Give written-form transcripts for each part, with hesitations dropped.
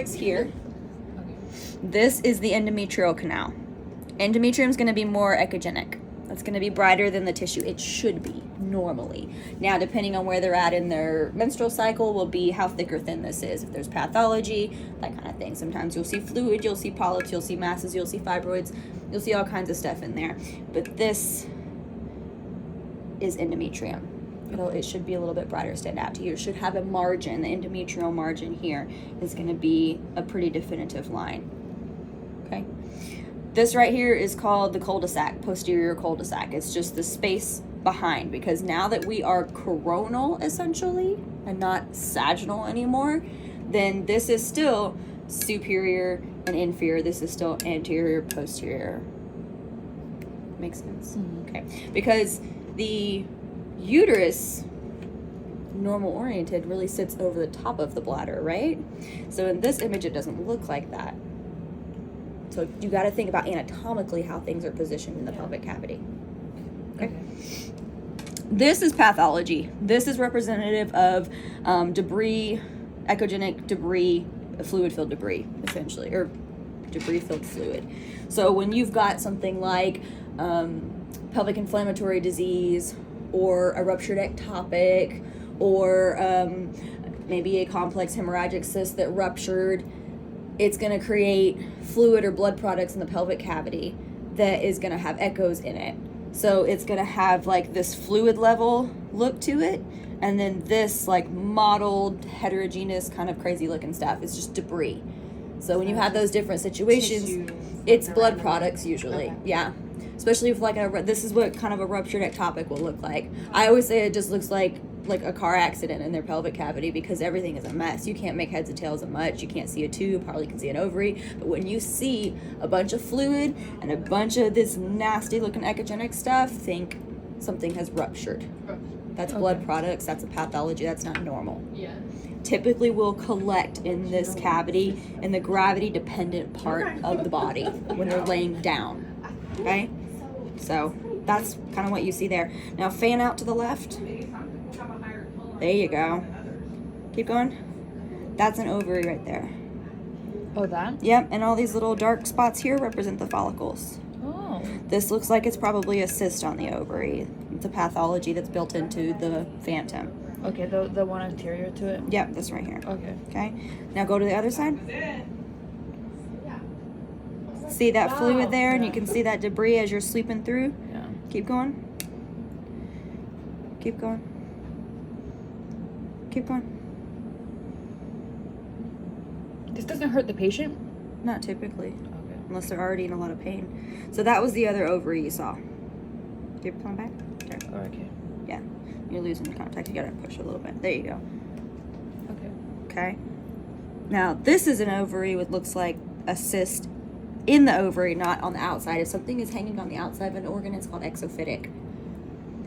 Here, this is the endometrial canal. Endometrium is going to be more echogenic. It's going to be brighter than the tissue. It should be normally. Now, depending on where they're at in their menstrual cycle, will be how thick or thin this is. If there's pathology, that kind of thing. Sometimes you'll see fluid, you'll see polyps, you'll see masses, you'll see fibroids, you'll see all kinds of stuff in there. But this is endometrium. It should be a little bit brighter, stand out to you. It should have a margin. The endometrial margin here is going to be a pretty definitive line. Okay. This right here is called the cul-de-sac, posterior cul-de-sac. It's just the space behind, because now that we are coronal essentially and not sagittal anymore, then this is still superior and inferior. This is still anterior, posterior. Makes sense? Mm-hmm. Okay. Because the uterus, normal oriented, really sits over the top of the bladder, right? So in this image, it doesn't look like that. So you got to think about anatomically how things are positioned in the pelvic cavity. Okay. This is pathology. This is representative of debris, echogenic debris, fluid-filled debris, essentially, or debris-filled fluid. So when you've got something like pelvic inflammatory disease, or a ruptured ectopic, or maybe a complex hemorrhagic cyst that ruptured, it's going to create fluid or blood products in the pelvic cavity that is going to have echoes in it. So it's going to have like this fluid level look to it, and then this like mottled, heterogeneous, kind of crazy looking stuff. It's just debris. So when you have those different situations, it's blood products usually. Okay. Yeah. Especially if this is what kind of a ruptured ectopic will look like. I always say it just looks like a car accident in their pelvic cavity, because everything is a mess. You can't make heads and tails of much. You can't see a tube, probably can see an ovary. But when you see a bunch of fluid and a bunch of this nasty looking echogenic stuff, think something has ruptured. That's blood products. That's a pathology. That's not normal. Yeah. Typically will collect in this cavity in the gravity dependent part of the body when they're laying down. Okay? So that's kind of what you see there. Now fan out to the left. There you go. Keep going. That's an ovary right there. Oh, that? Yep, and all these little dark spots here represent the follicles. Oh. This looks like it's probably a cyst on the ovary. It's a pathology that's built into the phantom. Okay, the one anterior to it? Yep, this right here. Okay. Okay. Now go to the other side. See that fluid there, and you can see that debris as you're sweeping through? Yeah. Keep going. Keep going. Keep going. This doesn't hurt the patient? Not typically. Okay. Unless they're already in a lot of pain. So that was the other ovary you saw. Keep it coming back. There. Oh, okay. Yeah. You're losing contact. You gotta push a little bit. There you go. Okay. Okay. Now, this is an ovary with looks like a cyst in the ovary, not on the outside. If something is hanging on the outside of an organ, it's called exophytic.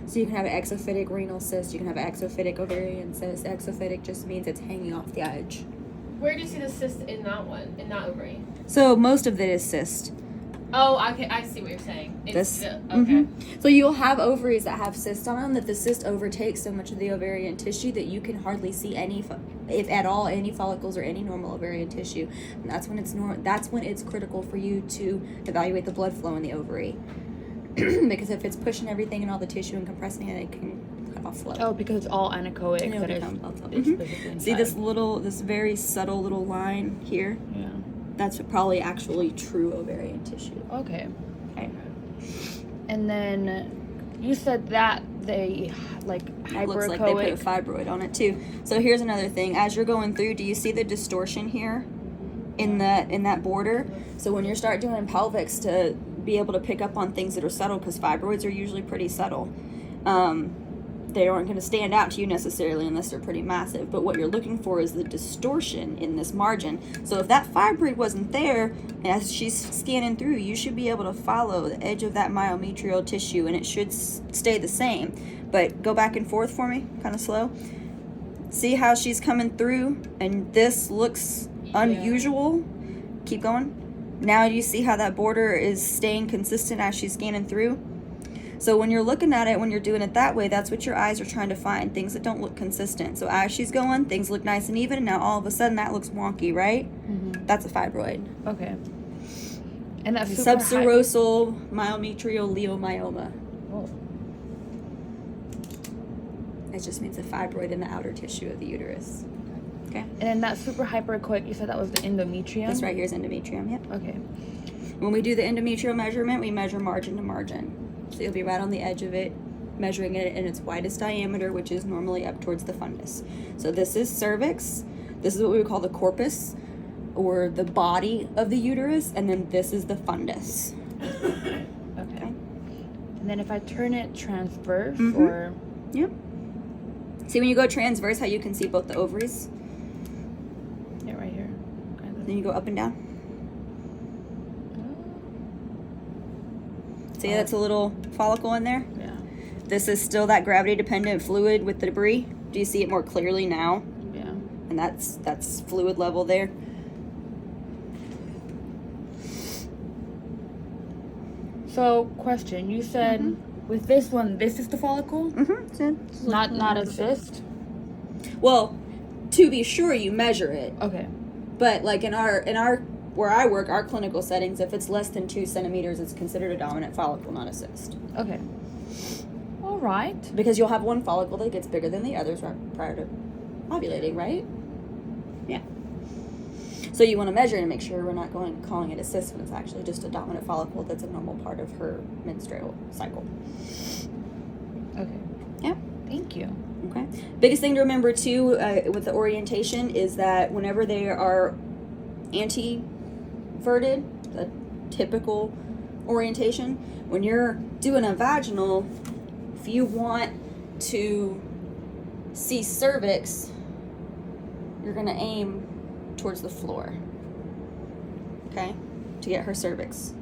So you can have an exophytic renal cyst, you can have an exophytic ovarian cyst. Exophytic just means it's hanging off the edge. Where do you see the cyst in that one, in that ovary? So most of it is cyst. Oh, okay, I see what you're saying. It's okay. Mm-hmm. So you'll have ovaries that have cysts on them, that the cyst overtakes so much of the ovarian tissue that you can hardly see any, if at all, any follicles or any normal ovarian tissue. And that's when it's critical for you to evaluate the blood flow in the ovary. Because if it's pushing everything in all the tissue and compressing it, it can cut off flow. Oh, because it's all anechoic. See this very subtle little line here? Yeah. That's probably actually true ovarian tissue. Okay. Okay. And then you said that they hyperechoic. It looks like they put a fibroid on it too. So here's another thing. As you're going through, do you see the distortion here in that border? So when you start doing pelvics, to be able to pick up on things that are subtle, because fibroids are usually pretty subtle. They aren't going to stand out to you necessarily unless they're pretty massive. But what you're looking for is the distortion in this margin. So if that fibroid wasn't there, as she's scanning through, you should be able to follow the edge of that myometrial tissue, and it should stay the same. But go back and forth for me, kind of slow. See how she's coming through, and this looks unusual. Keep going. Now you see how that border is staying consistent as she's scanning through. So when you're looking at it, when you're doing it that way, that's what your eyes are trying to find, things that don't look consistent. So as she's going, things look nice and even, and now all of a sudden that looks wonky, right? Mm-hmm. That's a fibroid. Okay. And that's Subserosal myometrial leiomyoma. Oh. It just means a fibroid in the outer tissue of the uterus. Okay. And then that super hyperechoic, you said that was the endometrium? This right here is endometrium, yep. Okay. When we do the endometrial measurement, we measure margin to margin. So you'll be right on the edge of it, measuring it in its widest diameter, which is normally up towards the fundus. So this is cervix. This is what we would call the corpus, or the body of the uterus, and then this is the fundus. Okay. And then if I turn it transverse, Mhm. or... Yep. See when you go transverse, how you can see both the ovaries? Yeah, right here. Kind of. Then you go up and down. See, that's a little follicle in there? Yeah. This is still that gravity-dependent fluid with the debris. Do you see it more clearly now? Yeah. And that's fluid level there. So, question. You said with this one, this is the follicle? Mm-hmm. Not a cyst? Well, to be sure, you measure it. Okay. But like in our where I work, our clinical settings, if it's less than 2 centimeters, it's considered a dominant follicle, not a cyst. Okay. All right. Because you'll have one follicle that gets bigger than the others prior to ovulating, right? Yeah. So you want to measure it and make sure we're not calling it a cyst when it's actually just a dominant follicle that's a normal part of her menstrual cycle. Okay. Yeah. Thank you. Okay. Biggest thing to remember too with the orientation is that whenever they are anti-verted, the typical orientation, when you're doing a vaginal, if you want to see cervix, you're going to aim towards the floor, okay, to get her cervix.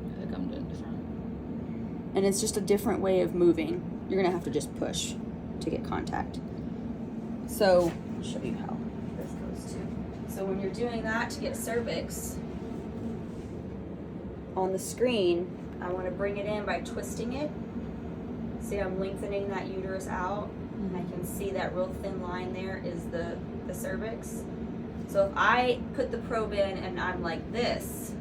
I think I'm doing different. And it's just a different way of moving. You're going to have to just push to get contact. So I'll show you how this goes too. So when you're doing that to get cervix on the screen, I want to bring it in by twisting it. See, I'm lengthening that uterus out. And I can see that real thin line there is the cervix. So if I put the probe in and I'm like this,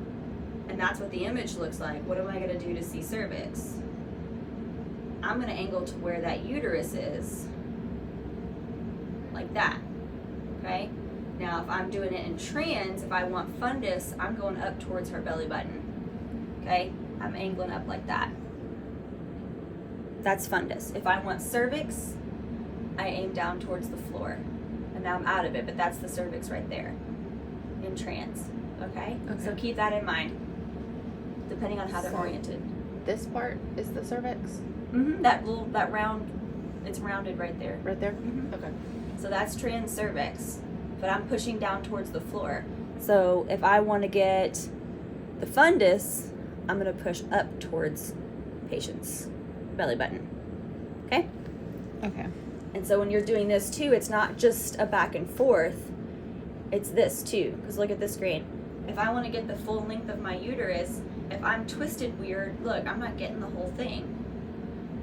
and that's what the image looks like, what am I going to do to see cervix? I'm going to angle to where that uterus is, like that, okay? Now if I'm doing it in trans, if I want fundus, I'm going up towards her belly button, okay? I'm angling up like that. That's fundus. If I want cervix, I aim down towards the floor. And now I'm out of it, but that's the cervix right there in trans, okay? So keep that in mind, depending on how they're oriented. This part is the cervix? Mm-hmm. That round, it's rounded right there. Right there? Mhm. Okay. So that's trans cervix, but I'm pushing down towards the floor. So if I want to get the fundus, I'm going to push up towards patient's belly button, okay? Okay. And so when you're doing this too, it's not just a back and forth, it's this too. Because look at the screen. If I want to get the full length of my uterus, if I'm twisted weird, look, I'm not getting the whole thing.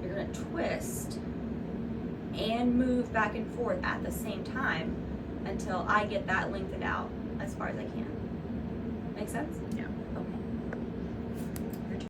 You're going to twist and move back and forth at the same time until I get that lengthened out as far as I can. Make sense?